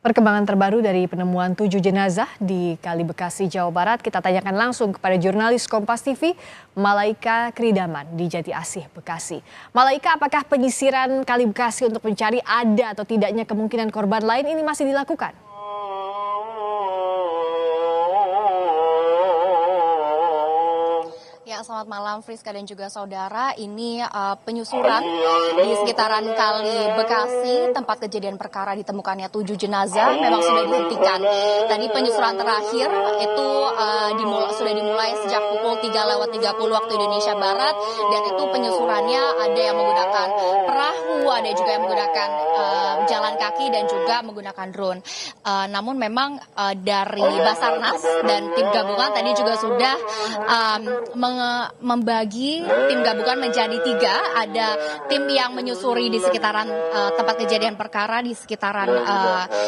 Perkembangan terbaru dari penemuan 7 jenazah di Kali Bekasi, Jawa Barat kita tanyakan langsung kepada jurnalis Kompas TV, Malaika Kridaman di Jati Asih, Bekasi. Malaika, apakah penyisiran Kali Bekasi untuk mencari ada atau tidaknya kemungkinan korban lain ini masih dilakukan? Ya, selamat malam Friska dan juga saudara. Ini penyusuran di sekitaran Kali Bekasi, tempat kejadian perkara ditemukannya 7 jenazah memang sudah dihentikan. Tadi penyusuran terakhir itu sudah dimulai sejak pukul 3:30 waktu Indonesia Barat, dan itu penyusurannya ada yang menggunakan perahu, ada juga yang menggunakan jalan kaki dan juga menggunakan drone. Namun memang dari Basarnas dan tim gabungan tadi juga sudah membagi tim gabungan menjadi 3. Ada tim yang menyusuri di sekitaran tempat kejadian perkara di sekitaran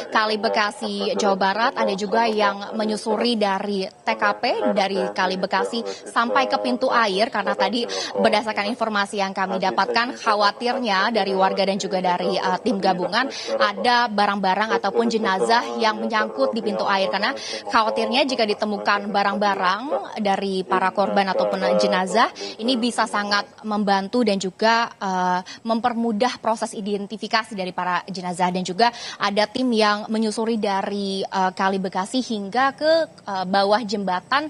Kali Bekasi, Jawa Barat. Ada juga yang menyusuri dari TKP dari Kali Bekasi sampai ke pintu air, karena tadi berdasarkan informasi yang kami dapatkan khawatirnya dari warga dan juga dari tim gabungan ada barang-barang ataupun jenazah yang menyangkut di pintu air, karena khawatirnya jika ditemukan barang-barang dari para korban ataupun jenazah ini bisa sangat membantu dan juga mempermudah proses identifikasi dari para jenazah. Dan juga ada tim yang menyusuri dari Kali Bekasi hingga ke bawah jembatan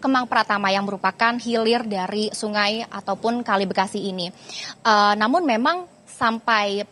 Kemang Pratama yang merupakan hilir dari sungai ataupun Kali Bekasi ini. Namun memang sampai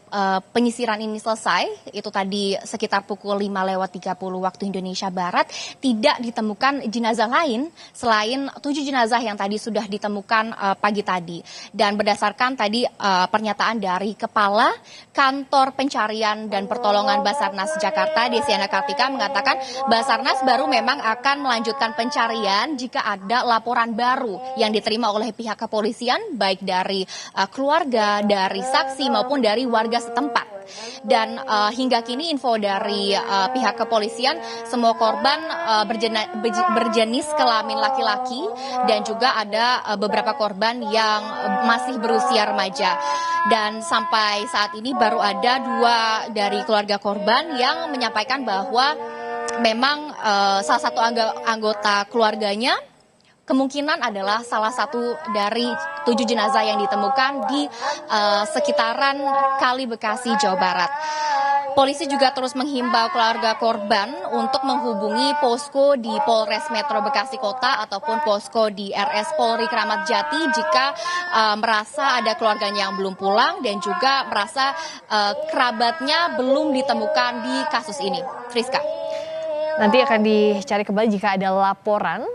penyisiran ini selesai, itu tadi sekitar pukul 5:30 waktu Indonesia Barat, tidak ditemukan jenazah lain selain 7 jenazah yang tadi sudah ditemukan pagi tadi. Dan berdasarkan tadi pernyataan dari Kepala Kantor Pencarian dan Pertolongan Basarnas Jakarta, Desiana Kartika, mengatakan Basarnas baru memang akan melanjutkan pencarian jika ada laporan baru yang diterima oleh pihak kepolisian, baik dari keluarga, dari saksi maupun dari warga setempat. Dan hingga kini info dari pihak kepolisian, semua korban berjenis kelamin laki-laki dan juga ada beberapa korban yang masih berusia remaja. Dan sampai saat ini baru ada 2 dari keluarga korban yang menyampaikan bahwa memang salah satu anggota keluarganya kemungkinan adalah salah satu dari 7 jenazah yang ditemukan di sekitaran Kali Bekasi, Jawa Barat. Polisi juga terus menghimbau keluarga korban untuk menghubungi posko di Polres Metro Bekasi Kota ataupun posko di RS Polri Kramat Jati jika merasa ada keluarganya yang belum pulang dan juga merasa kerabatnya belum ditemukan di kasus ini. Friska. Nanti akan dicari kembali jika ada laporan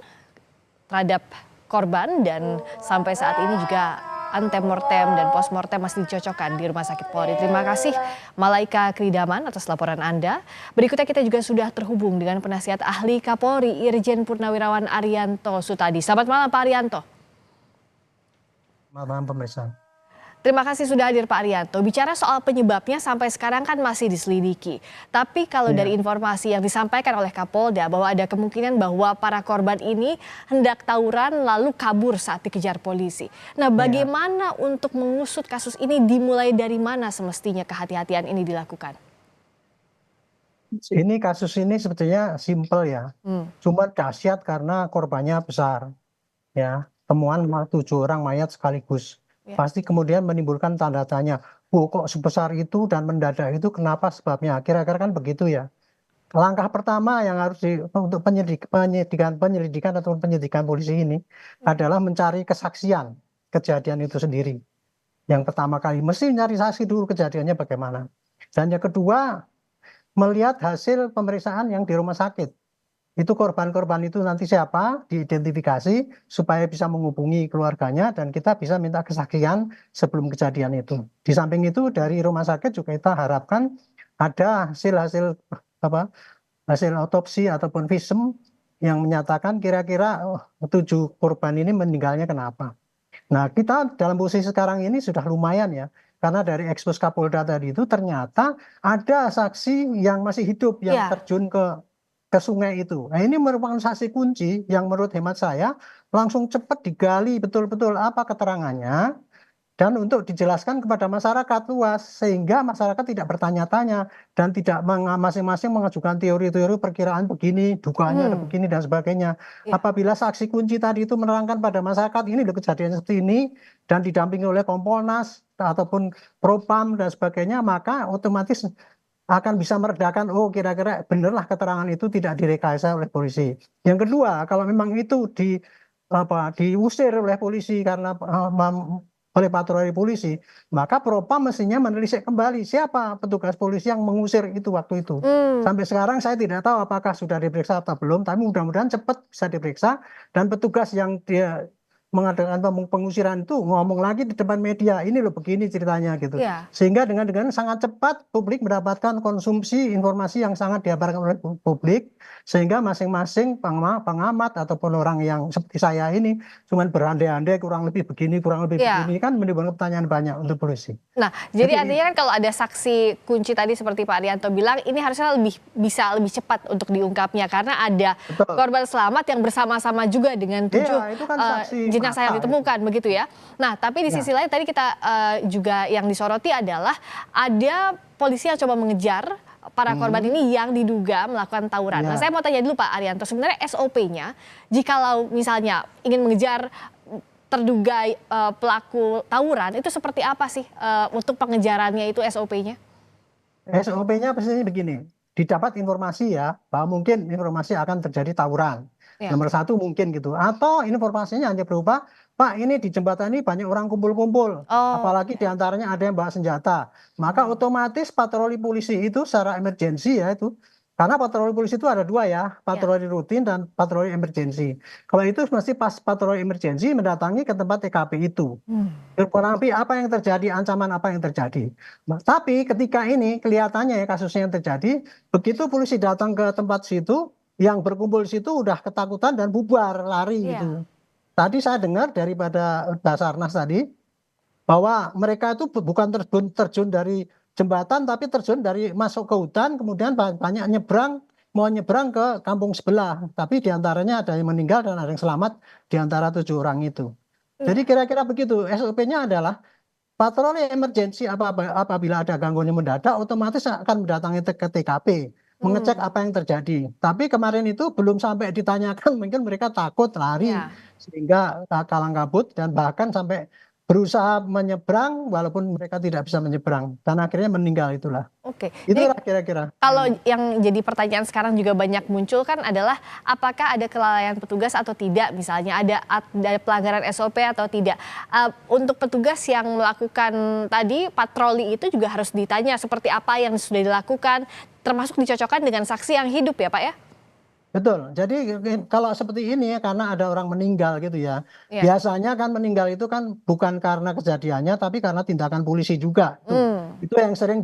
terhadap korban, dan sampai saat ini juga antemortem dan postmortem masih dicocokkan di Rumah Sakit Polri. Terima kasih Malaika Kridaman atas laporan Anda. Berikutnya kita juga sudah terhubung dengan penasihat ahli Kapolri Irjen Purnawirawan Arianto Sutadi. Selamat malam Pak Arianto. Selamat malam pemirsa. Terima kasih sudah hadir Pak Arianto. Bicara soal penyebabnya sampai sekarang kan masih diselidiki. Tapi kalau dari informasi yang disampaikan oleh Kapolda bahwa ada kemungkinan bahwa para korban ini hendak tawuran lalu kabur saat dikejar polisi. Nah, bagaimana untuk mengusut kasus ini, dimulai dari mana semestinya kehati-hatian ini dilakukan? Kasus ini sebetulnya simpel ya. Cuma dahsyat karena korbannya besar. Ya, temuan 7 orang mayat sekaligus. Pasti kemudian menimbulkan tanda tanya, kok sebesar itu dan mendadak itu, kenapa sebabnya? Kira-kira kan begitu ya. Langkah pertama yang harus untuk penyelidikan atau penyidikan polisi ini adalah mencari kesaksian kejadian itu sendiri. Yang pertama kali mesti nyari saksi dulu kejadiannya bagaimana. Dan yang kedua, melihat hasil pemeriksaan yang di rumah sakit. Itu korban-korban itu nanti siapa, diidentifikasi supaya bisa menghubungi keluarganya dan kita bisa minta kesaksian sebelum kejadian itu. Di samping itu dari rumah sakit juga kita harapkan ada hasil otopsi ataupun visum yang menyatakan kira-kira 7 korban ini meninggalnya kenapa. Nah, kita dalam posisi sekarang ini sudah lumayan ya, karena dari ekspos Kapolda tadi itu ternyata ada saksi yang masih hidup yang terjun ke sungai itu. Nah, ini merupakan saksi kunci yang menurut hemat saya langsung cepat digali betul-betul apa keterangannya dan untuk dijelaskan kepada masyarakat luas sehingga masyarakat tidak bertanya-tanya dan tidak masing-masing mengajukan teori-teori perkiraan begini, dugaannya ada begini dan sebagainya. Ya. Apabila saksi kunci tadi itu menerangkan pada masyarakat ini loh kejadian seperti ini dan didampingi oleh Kompolnas ataupun Propam dan sebagainya, maka otomatis akan bisa meredakan, oh kira-kira benarlah keterangan itu tidak direkayasa oleh polisi. Yang kedua, kalau memang itu diusir oleh polisi karena oleh patroli polisi, maka Propam mestinya menelisik kembali siapa petugas polisi yang mengusir itu waktu itu. Sampai sekarang saya tidak tahu apakah sudah diperiksa atau belum, tapi mudah-mudahan cepat bisa diperiksa dan petugas yang dia mengadakan pengusiran itu ngomong lagi di depan media, ini loh begini ceritanya gitu. Ya. Sehingga dengan sangat cepat publik mendapatkan konsumsi informasi yang sangat diabarkan oleh publik, sehingga masing-masing pengamat ataupun orang yang seperti saya ini cuman berandai-andai kurang lebih begini begini kan menimbulkan pertanyaan banyak untuk polisi. Nah, jadi artinya kan kalau ada saksi kunci tadi seperti Pak Arianto bilang, ini harusnya bisa lebih cepat untuk diungkapnya karena ada korban selamat yang bersama-sama juga dengan 7 itu kan saksi jenazah yang ditemukan begitu ya. Nah, tapi di sisi lain tadi kita juga yang disoroti adalah ada polisi yang coba mengejar para korban ini yang diduga melakukan tawuran. Nah, saya mau tanya dulu Pak Arianto, sebenarnya SOP-nya jikalau misalnya ingin mengejar terduga pelaku tawuran itu seperti apa sih untuk pengejarannya itu SOP-nya? SOP-nya pastinya begini, didapat informasi ya bahwa mungkin informasi akan terjadi tawuran. Nomor satu mungkin gitu, atau informasinya hanya berupa, Pak ini di jembatan ini banyak orang kumpul-kumpul, apalagi diantaranya ada yang bawa senjata, maka otomatis patroli polisi itu secara emergensi ya itu, karena patroli polisi itu ada dua ya, patroli rutin dan patroli emergensi. Kalau itu mesti pas patroli emergensi mendatangi ke tempat TKP itu, kurang lebih apa yang terjadi, ancaman apa yang terjadi. Tapi ketika ini kelihatannya ya kasusnya yang terjadi, begitu polisi datang ke tempat situ, yang berkumpul di situ udah ketakutan dan bubar lari gitu. Tadi saya dengar daripada Basarnas tadi bahwa mereka itu bukan terjun dari jembatan tapi terjun dari masuk ke hutan, kemudian banyak mau nyebrang ke kampung sebelah, tapi diantaranya ada yang meninggal dan ada yang selamat diantara 7 orang itu. Jadi kira-kira begitu. SOP-nya adalah patroli emergensi apabila ada gangguan yang mendadak otomatis akan mendatangi ke TKP. Mengecek apa yang terjadi. Tapi kemarin itu belum sampai ditanyakan, mungkin mereka takut lari sehingga kalang kabut dan bahkan sampai berusaha menyeberang walaupun mereka tidak bisa menyeberang dan akhirnya meninggal itulah. Oke. Itulah kira-kira. Kalau yang jadi pertanyaan sekarang juga banyak muncul kan adalah apakah ada kelalaian petugas atau tidak, misalnya ada pelanggaran SOP atau tidak. Untuk petugas yang melakukan tadi patroli itu juga harus ditanya seperti apa yang sudah dilakukan, termasuk dicocokkan dengan saksi yang hidup ya Pak ya? Betul. Jadi kalau seperti ini ya karena ada orang meninggal gitu ya. Biasanya kan meninggal itu kan bukan karena kejadiannya tapi karena tindakan polisi juga. Itu yang sering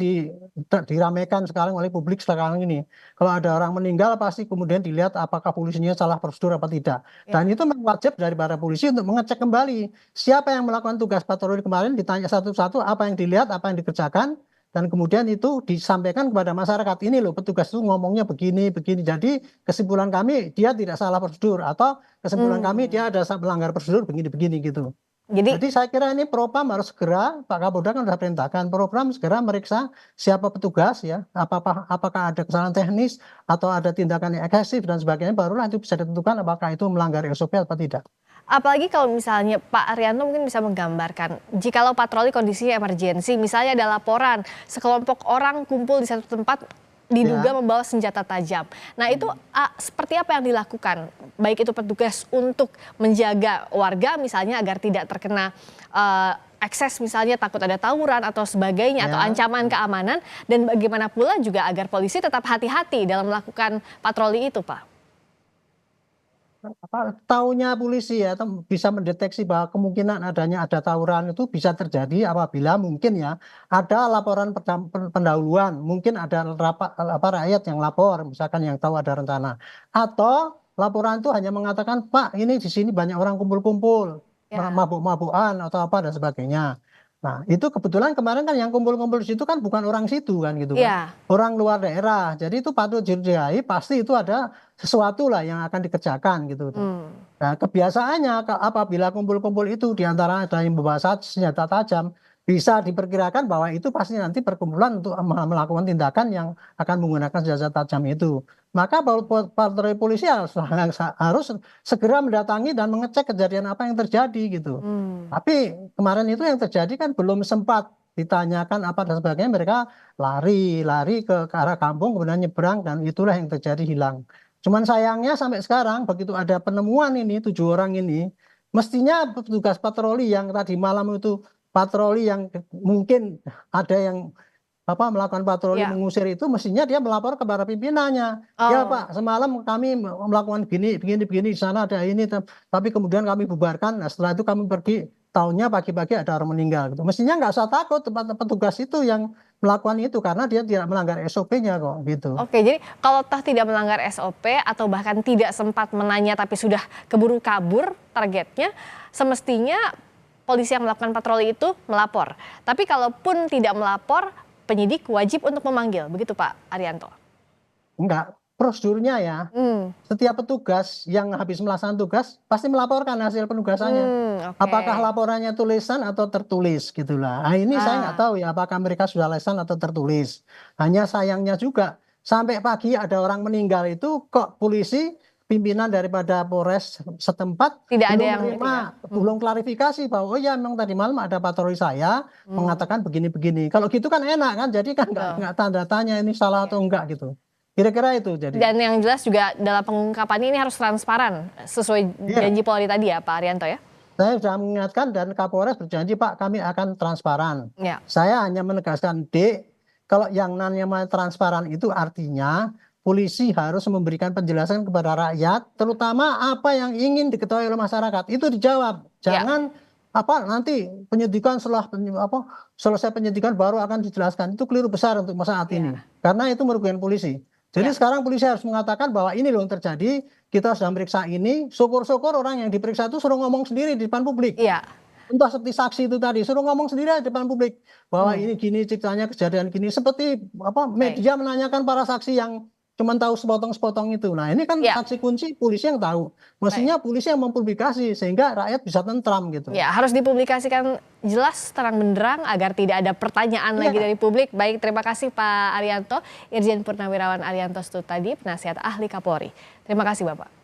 diramaikan sekarang oleh publik sekarang ini. Kalau ada orang meninggal pasti kemudian dilihat apakah polisinya salah prosedur apa tidak. Dan itu memang wajib dari para polisi untuk mengecek kembali siapa yang melakukan tugas patroli kemarin, ditanya satu-satu apa yang dilihat, apa yang dikerjakan. Dan kemudian itu disampaikan kepada masyarakat, ini loh petugas itu ngomongnya begini. Jadi kesimpulan kami dia tidak salah prosedur atau kesimpulan kami dia ada melanggar prosedur begini gitu. Jadi saya kira ini Propam harus segera, Pak Kapolda kan sudah perintahkan, Propam segera meriksa siapa petugas ya, apakah ada kesalahan teknis atau ada tindakan yang agresif dan sebagainya, barulah itu bisa ditentukan apakah itu melanggar SOP atau tidak. Apalagi kalau misalnya Pak Arianto mungkin bisa menggambarkan, jikalau patroli kondisinya emergensi, misalnya ada laporan sekelompok orang kumpul di satu tempat diduga membawa senjata tajam. Nah itu seperti apa yang dilakukan? Baik itu petugas untuk menjaga warga misalnya agar tidak terkena akses misalnya takut ada tawuran atau sebagainya atau ancaman keamanan, dan bagaimana pula juga agar polisi tetap hati-hati dalam melakukan patroli itu Pak? Taunya polisi ya bisa mendeteksi bahwa kemungkinan ada tawuran itu bisa terjadi apabila mungkin ya ada laporan pendahuluan, mungkin ada rakyat yang lapor misalkan yang tahu ada rencana, atau laporan itu hanya mengatakan Pak ini di sini banyak orang kumpul-kumpul mabuk-mabukan atau apa dan sebagainya. Nah, itu kebetulan kemarin kan yang kumpul-kumpul di situ kan bukan orang situ kan gitu kan. Iya. Orang luar daerah. Jadi itu patut dicurigai, pasti itu ada sesuatu lah yang akan dikerjakan gitu. Nah, kebiasaannya apabila kumpul-kumpul itu di antara ada yang membawa senjata tajam, bisa diperkirakan bahwa itu pasti nanti perkumpulan untuk melakukan tindakan yang akan menggunakan senjata tajam itu. Maka patroli polisi harus segera mendatangi dan mengecek kejadian apa yang terjadi gitu. Tapi kemarin itu yang terjadi kan belum sempat ditanyakan apa dan sebagainya, mereka lari ke arah kampung kemudian nyebrang dan itulah yang terjadi, hilang. Cuman sayangnya sampai sekarang begitu ada penemuan ini 7 orang ini, mestinya petugas patroli yang tadi malam itu patroli yang mungkin ada yang melakukan patroli Ya. mengusir itu, mestinya dia melapor kepada pimpinannya. Ya Oh. Pak, semalam kami melakukan begini di sana ada ini, tapi kemudian kami bubarkan. Nah, setelah itu kami pergi, tahunya pagi-pagi ada orang meninggal gitu. Mestinya nggak usah takut tempat petugas itu yang melakukan itu karena dia tidak melanggar SOP-nya kok gitu. Oke, jadi kalau toh tidak melanggar SOP atau bahkan tidak sempat menanya tapi sudah keburu kabur targetnya, semestinya polisi yang melakukan patroli itu melapor. Tapi kalaupun tidak melapor, penyidik wajib untuk memanggil, begitu Pak Arianto? Enggak, prosedurnya ya. Setiap petugas yang habis melaksanakan tugas pasti melaporkan hasil penugasannya. Oke. Apakah laporannya tulisan atau tertulis gitulah. Nah, ini saya nggak tahu ya apakah mereka sudah lisan atau tertulis. Hanya sayangnya juga sampai pagi ada orang meninggal itu kok polisi pimpinan daripada Polres setempat Tidak ada belum yang menerima, belum klarifikasi bahwa oh ya memang tadi malam ada patroli saya mengatakan begini-begini. Kalau gitu kan enak kan, jadi kan nggak tanda tanya ini salah atau enggak gitu. Kira-kira itu jadi. Dan yang jelas juga dalam pengungkapan ini harus transparan sesuai janji Polri tadi ya Pak Arianto ya? Saya sudah mengingatkan dan Kapolres berjanji Pak kami akan transparan. Ya. Saya hanya menegaskan kalau yang namanya transparan itu artinya polisi harus memberikan penjelasan kepada rakyat, terutama apa yang ingin diketahui oleh masyarakat itu dijawab. Jangan nanti penyidikan selesai penyidikan baru akan dijelaskan, itu keliru besar untuk saat ini karena itu merugikan polisi. Jadi sekarang polisi harus mengatakan bahwa ini loh yang terjadi, kita sudah meriksa ini, syukur-syukur orang yang diperiksa itu suruh ngomong sendiri di depan publik. Iya. Entah seperti saksi itu tadi, suruh ngomong sendiri di depan publik bahwa ini gini ceritanya kejadian gini, seperti media menanyakan para saksi yang cuma tahu sepotong-sepotong itu. Nah, ini kan saksi kunci polisi yang tahu. Mestinya polisi yang mempublikasi sehingga rakyat bisa tentram gitu. Ya, harus dipublikasikan jelas terang benderang agar tidak ada pertanyaan lagi dari publik. Baik, terima kasih Pak Arianto, Irjen Purnawirawan Arianto Stutadi, penasihat ahli Kapolri. Terima kasih Bapak.